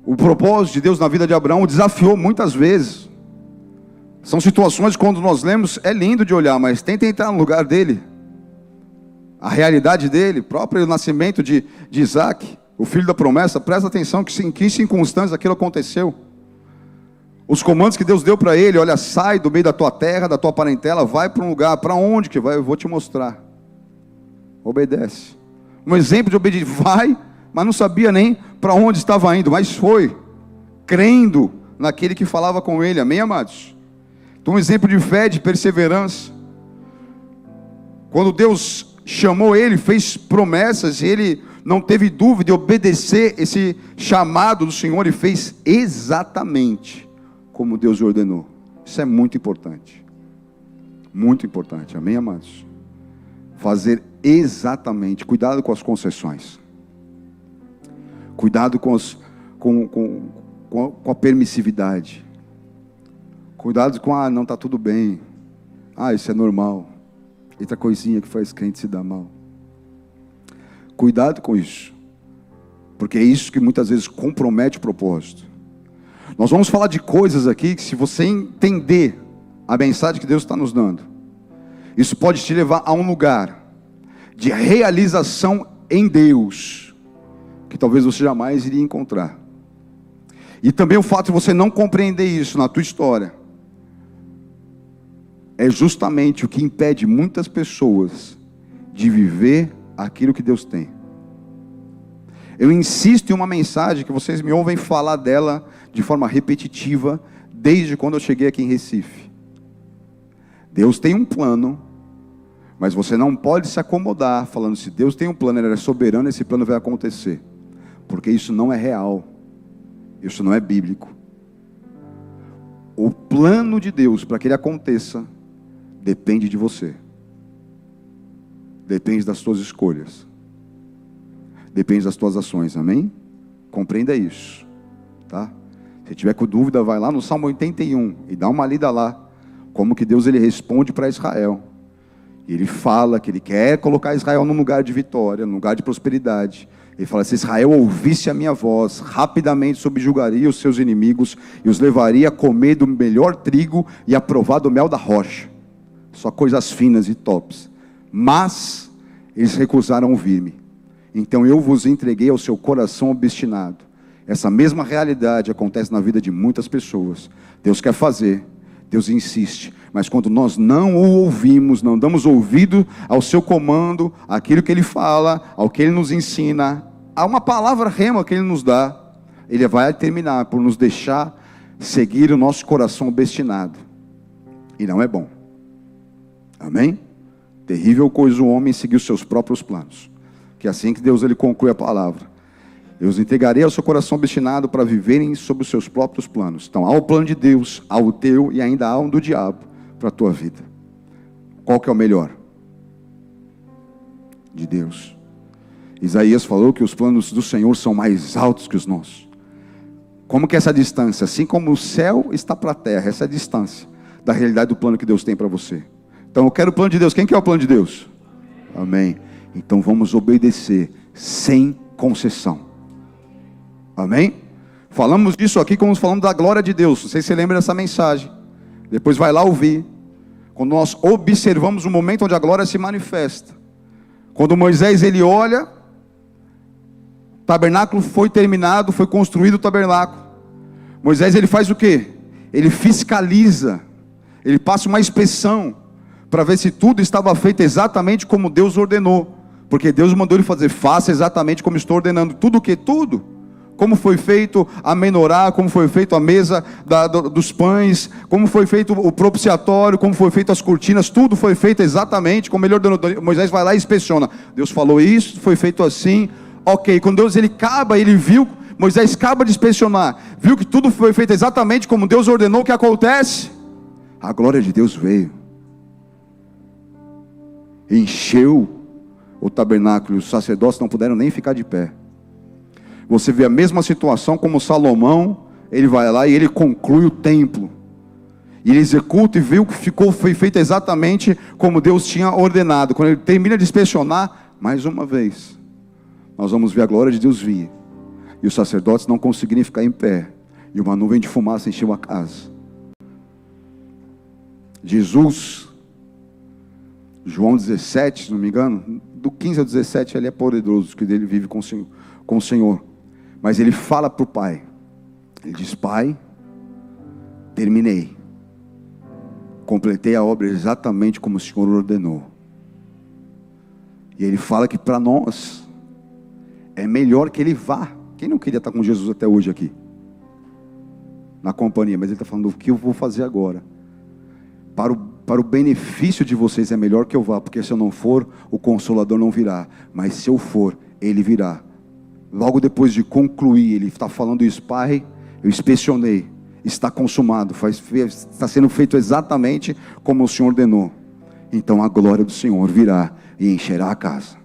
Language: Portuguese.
O propósito de Deus na vida de Abraão o desafiou muitas vezes. São situações que quando nós lemos é lindo de olhar, mas tenta entrar no lugar dele. A realidade dele, próprio nascimento de Isaac, o filho da promessa, presta atenção que em que circunstâncias aquilo aconteceu. Os comandos que Deus deu para ele: olha, sai do meio da tua terra, da tua parentela, vai para um lugar. Para onde que vai? Eu vou te mostrar. Obedece. Um exemplo de obediência: vai, mas não sabia nem para onde estava indo, mas foi, crendo naquele que falava com ele. Amém, amados? Então, um exemplo de fé, de perseverança. Quando Deus chamou ele, fez promessas, e ele não teve dúvida de obedecer esse chamado do Senhor, e fez exatamente como Deus ordenou. Isso é muito importante. Muito importante, amém, amados? Fazer exatamente. Cuidado com as concessões. Cuidado com a permissividade. Cuidado com, não está tudo bem. Isso é normal. Outra coisinha que faz crente se dar mal. Cuidado com isso. Porque é isso que muitas vezes compromete o propósito. Nós vamos falar de coisas aqui que, se você entender a mensagem que Deus está nos dando, isso pode te levar a um lugar de realização em Deus, que talvez você jamais iria encontrar. E também o fato de você não compreender isso na tua história, é justamente o que impede muitas pessoas de viver aquilo que Deus tem. Eu insisto em uma mensagem que vocês me ouvem falar dela de forma repetitiva, desde quando eu cheguei aqui em Recife. Deus tem um plano, mas você não pode se acomodar falando: se Deus tem um plano, Ele é soberano, esse plano vai acontecer. Porque isso não é real. Isso não é bíblico. O plano de Deus para que ele aconteça depende de você. Depende das tuas escolhas. Depende das tuas ações, amém? Compreenda isso, tá? Se tiver com dúvida, vai lá no Salmo 81 e dá uma lida lá, como que Deus ele responde para Israel. E ele fala que ele quer colocar Israel num lugar de vitória, num lugar de prosperidade. Ele fala: se Israel ouvisse a minha voz, rapidamente subjugaria os seus inimigos e os levaria a comer do melhor trigo e a provar do mel da rocha. Só coisas finas e tops. Mas eles recusaram ouvir-me. Então eu vos entreguei ao seu coração obstinado. Essa mesma realidade acontece na vida de muitas pessoas. Deus quer fazer, Deus insiste, mas quando nós não o ouvimos, não damos ouvido ao seu comando, àquilo que ele fala, ao que ele nos ensina, a uma palavra rema que ele nos dá, ele vai terminar por nos deixar seguir o nosso coração obstinado. E não é bom. Amém? Terrível coisa o homem seguir os seus próprios planos. Que é assim que Deus ele conclui a palavra: eu os entregarei ao seu coração obstinado para viverem sobre os seus próprios planos. Então há o plano de Deus, há o teu e ainda há um do diabo para a tua vida. Qual que é o melhor? De Deus. Isaías falou que os planos do Senhor são mais altos que os nossos. Como que é essa distância? Assim como o céu está para a terra, essa é a distância da realidade do plano que Deus tem para você. Então eu quero o plano de Deus. Quem quer o plano de Deus? Amém. Então vamos obedecer sem concessão. Amém? Falamos disso aqui como falando da glória de Deus. Não sei se você lembra dessa mensagem. Depois vai lá ouvir. Quando nós observamos o momento onde a glória se manifesta. Quando Moisés ele olha, o tabernáculo foi terminado, foi construído o tabernáculo. Moisés ele faz o quê? Ele fiscaliza. Ele passa uma inspeção para ver se tudo estava feito exatamente como Deus ordenou. Porque Deus mandou ele fazer: faça exatamente como estou ordenando. Tudo o que? Tudo. Como foi feito a menorá, como foi feito a mesa dos pães, como foi feito o propiciatório, como foi feito as cortinas, tudo foi feito exatamente como ele ordenou. Moisés vai lá e inspeciona: Deus falou isso, foi feito assim, ok. Quando Deus ele viu, Moisés acaba de inspecionar, viu que tudo foi feito exatamente como Deus ordenou. O que acontece? A glória de Deus veio, encheu o tabernáculo, os sacerdotes não puderam nem ficar de pé. Você vê a mesma situação como Salomão, ele vai lá e ele conclui o templo, e ele executa e viu que foi feito exatamente como Deus tinha ordenado. Quando ele termina de inspecionar, mais uma vez, nós vamos ver a glória de Deus vir, e E os sacerdotes não conseguiram ficar em pé. E uma nuvem de fumaça encheu a casa. Jesus, João 17, se não me engano, do 15 ao 17, ele é poderoso, que ele vive com o Senhor. Mas ele fala para o Pai. Ele diz: Pai, terminei. Completei a obra exatamente como o Senhor ordenou. E ele fala que para nós é melhor que ele vá. Quem não queria estar com Jesus até hoje aqui? Na companhia, mas ele está falando: o que eu vou fazer agora? Para o benefício de vocês é melhor que eu vá, porque se eu não for, o Consolador não virá. Mas se eu for, ele virá. Logo depois de concluir, ele está falando isso: Pai, eu inspecionei, está consumado, está sendo feito exatamente como o Senhor ordenou. Então a glória do Senhor virá e encherá a casa.